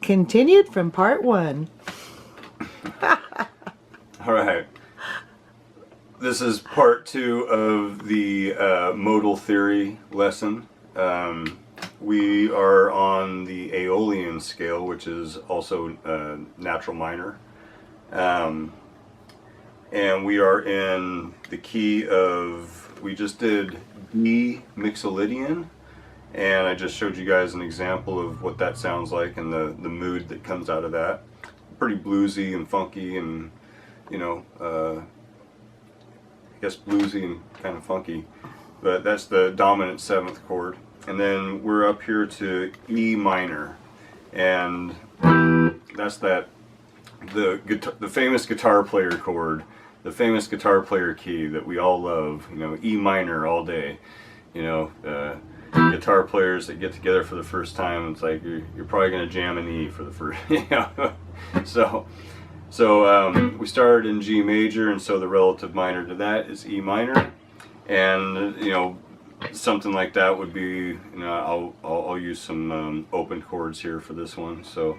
Continued from part 1. All right. This is part 2 of the modal theory lesson. We are on the Aeolian scale, which is also natural minor. And we are in the key of, we just did D mixolydian, and I just showed you guys an example of what that sounds like and the mood that comes out of that. Pretty bluesy and funky and, you know, I guess bluesy and kind of funky. But that's the dominant 7th chord. And then we're up here to E minor. And that's the famous guitar player chord, the famous guitar player key that we all love, you know, E minor all day. You know, guitar players that get together for the first time, it's like you're probably going to jam an E for the first, you know. So we started in G major, and so the relative minor to that is E minor. And, you know, something like that would be, you know, I'll use some open chords here for this one. So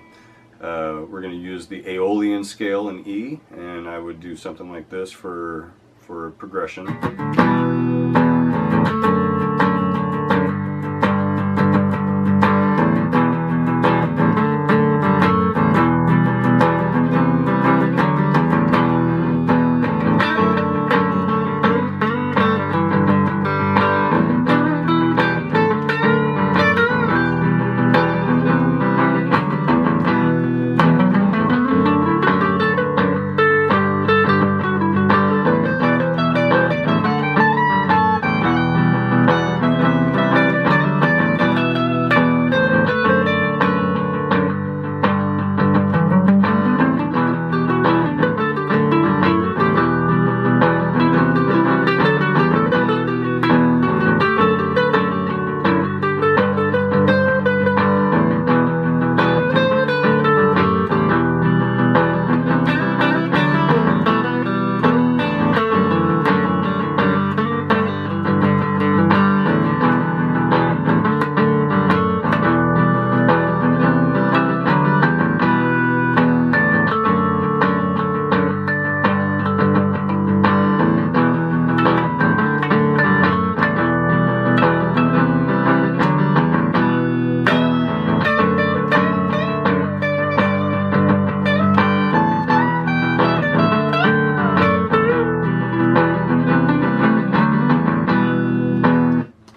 we're going to use the Aeolian scale in E, and I would do something like this for progression.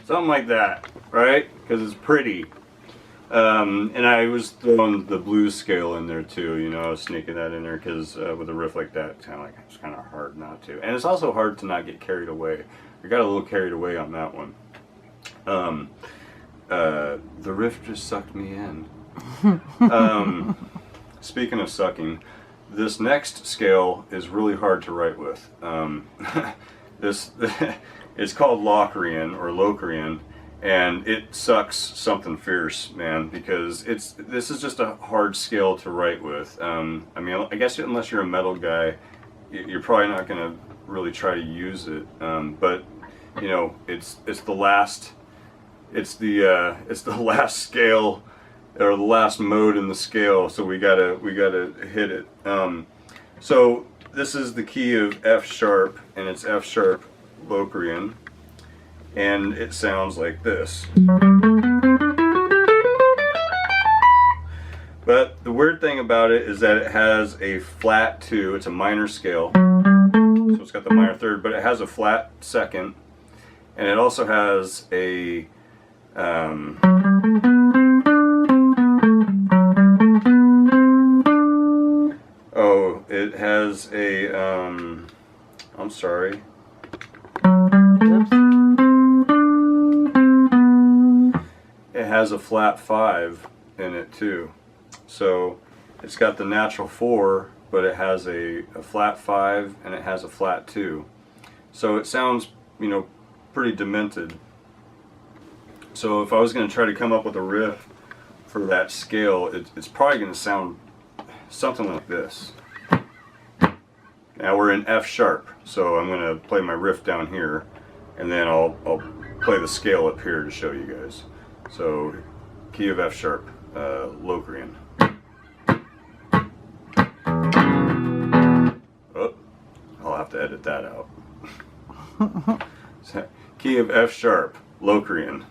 Something like that, right? Because it's pretty. And I was throwing the blues scale in there too, you know, I was sneaking that in there because with a riff like that, it's kind of hard not to. And it's also hard to not get carried away. I got a little carried away on that one. The riff just sucked me in. Speaking of sucking, this next scale is really hard to write with. This it's called Locrian or Locrian, and it sucks something fierce, man, because this is just a hard scale to write with. I mean, I guess unless you're a metal guy, you're probably not going to really try to use it. But you know, it's the last scale, or the last mode in the scale, so we gotta hit it. So this is the key of F sharp, and it's F sharp Locrian, and it sounds like this. But the weird thing about it is that it has a flat 2, it's a minor scale, so it's got the minor 3rd, but it has a flat 2nd, and it also has a it has a I'm sorry. Oops. It has a flat 5 in it too. So it's got the natural 4, but it has a flat 5 and it has a flat 2. So it sounds, you know, pretty demented. So if I was going to try to come up with a riff for that scale, it's probably going to sound something like this. Now we're in F sharp, so I'm going to play my riff down here, and then I'll play the scale up here to show you guys. So key of F sharp, Locrian. to edit that out. Key of F sharp, Locrian.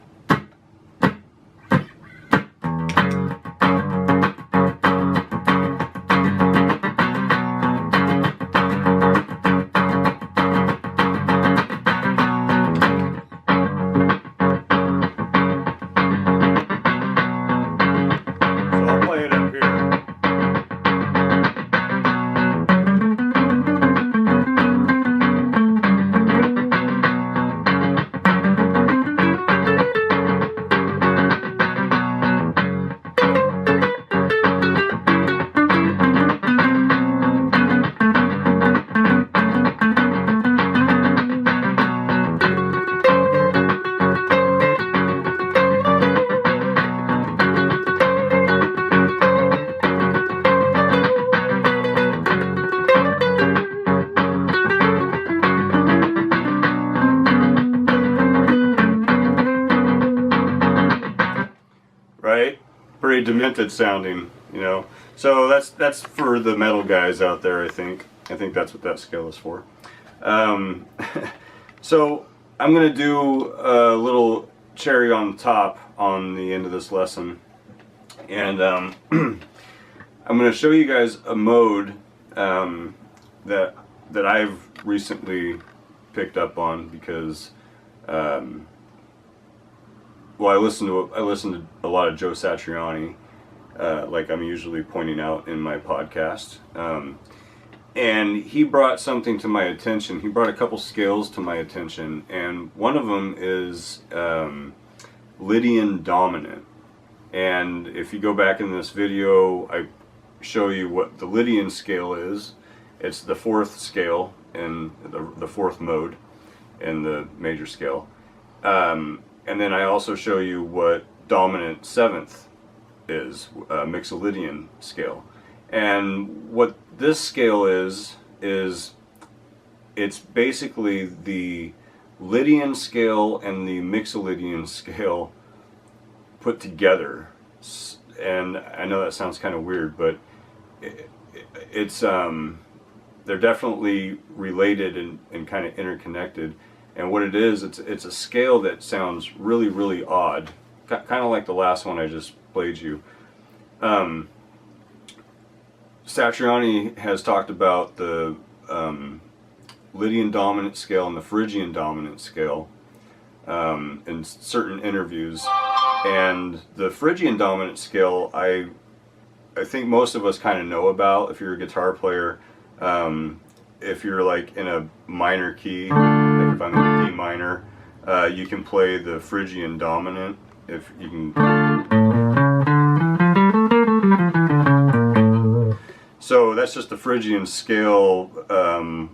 Right? Pretty demented sounding, you know. So that's for the metal guys out there, I think. I think that's what that scale is for. So I'm going to do a little cherry on top on the end of this lesson. And I'm going to show you guys a mode that I've recently picked up on because well, I listen to a lot of Joe Satriani, like I'm usually pointing out in my podcast, and he brought something to my attention. He brought a couple scales to my attention, and one of them is Lydian dominant. And if you go back in this video, I show you what the Lydian scale is. It's the fourth scale in the fourth mode in the major scale. And then I also show you what dominant seventh is, Mixolydian scale. And what this scale is it's basically the Lydian scale and the Mixolydian scale put together. And I know that sounds kind of weird, but it's they're definitely related and kind of interconnected. And what it is, it's a scale that sounds really, really odd, kind of like the last one I just played you. Satriani has talked about the Lydian dominant scale and the Phrygian dominant scale in certain interviews. And the Phrygian dominant scale, I think most of us kind of know about if you're a guitar player. If you're like in a minor key, like if I'm in D minor, you can play the Phrygian dominant. If you can, so that's just the Phrygian scale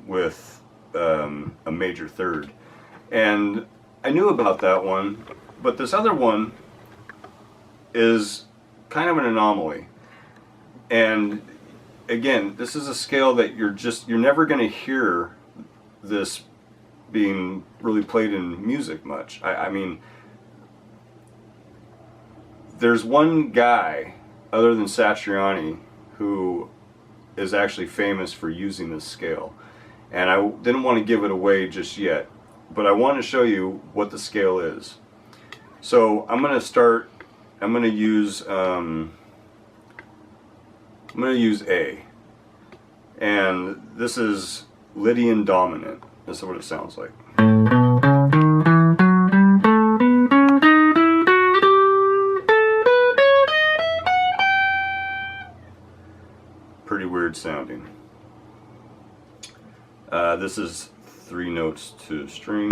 with a major third. And I knew about that one, but this other one is kind of an anomaly. And again, this is a scale that you're never going to hear this being really played in music much. I mean, there's one guy other than Satriani who is actually famous for using this scale, and I didn't want to give it away just yet, but I want to show you what the scale is. So I'm going to use A, and this is Lydian dominant. This is what it sounds like. Pretty weird sounding. This is 3 notes to string.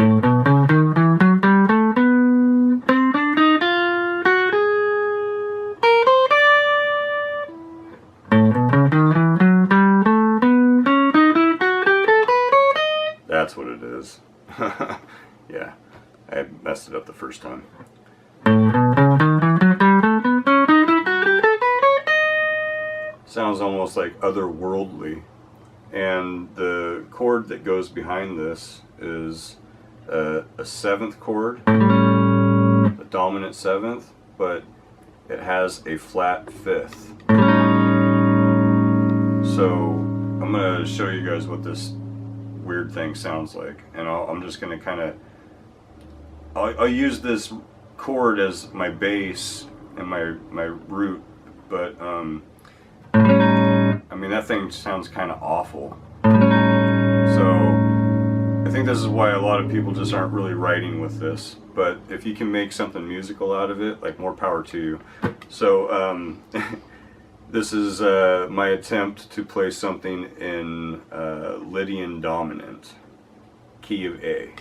That's what it is. Yeah, I messed it up the first time. Sounds almost like otherworldly. And the chord that goes behind this is a 7th chord, a dominant 7th, but it has a flat 5th. So I'm going to show you guys what this weird thing sounds like. And I'm just going to kind of, I'll use this chord as my bass and my root, but I mean, that thing sounds kind of awful. So I think this is why a lot of people just aren't really writing with this. But if you can make something musical out of it, like, more power to you. So this is my attempt to play something in Lydian dominant, key of A.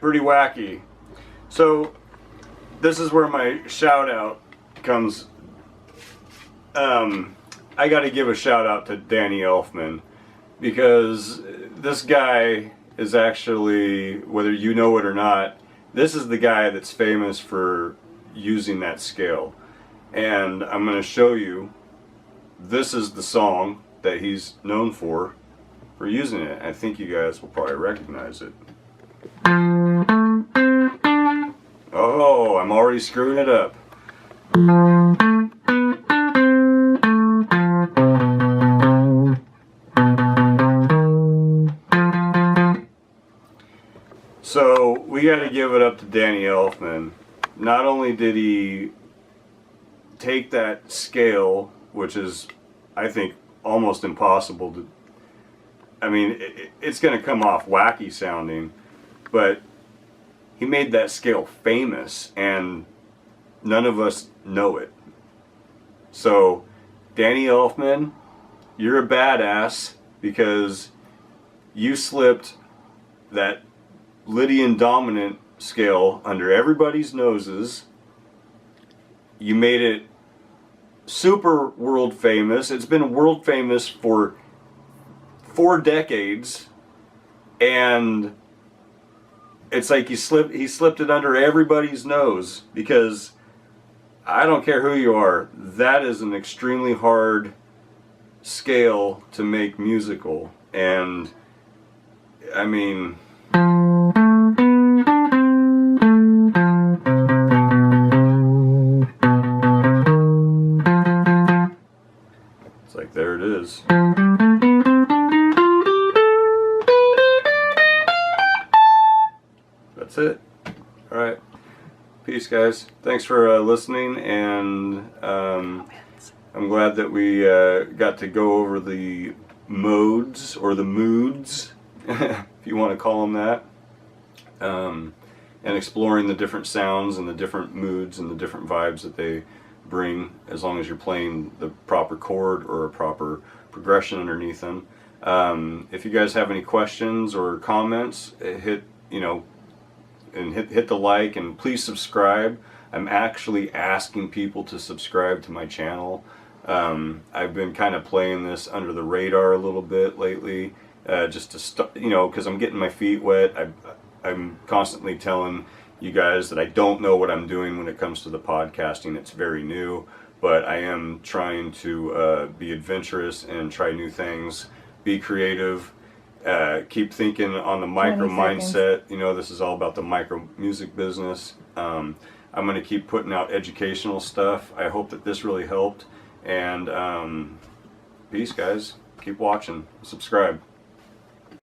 Pretty wacky. So this is where my shout out comes. I got to give a shout out to Danny Elfman, because this guy is actually, whether you know it or not, this is the guy that's famous for using that scale. And I'm going to show you, this is the song that he's known for using it. I think you guys will probably recognize it. Oh, I'm already screwing it up. So we got to give it up to Danny Elfman. Not only did he take that scale, which is, I think, almost impossible to, I mean, it's going to come off wacky sounding, but he made that scale famous, and none of us know it. So, Danny Elfman, you're a badass, because you slipped that Lydian dominant scale under everybody's noses. You made it super world famous. It's been world famous for 4 decades, and it's like he slipped it under everybody's nose, because I don't care who you are, that is an extremely hard scale to make musical. And I mean, it's like, there it is. That's it. All right. Peace, guys. Thanks for listening, and I'm glad that we got to go over the modes, or the moods, if you want to call them that, and exploring the different sounds and the different moods and the different vibes that they bring, as long as you're playing the proper chord or a proper progression underneath them. If you guys have any questions or comments, hit the like, and please subscribe. I'm actually asking people to subscribe to my channel. I've been kind of playing this under the radar a little bit lately, just to because I'm getting my feet wet. I'm constantly telling you guys that I don't know what I'm doing when it comes to the podcasting. It's very new, but I am trying to be adventurous and try new things, be creative. Keep thinking on the micro mindset. This is all about the micro music business. I'm going to keep putting out educational stuff. I hope that this really helped. And peace, guys. Keep watching. Subscribe.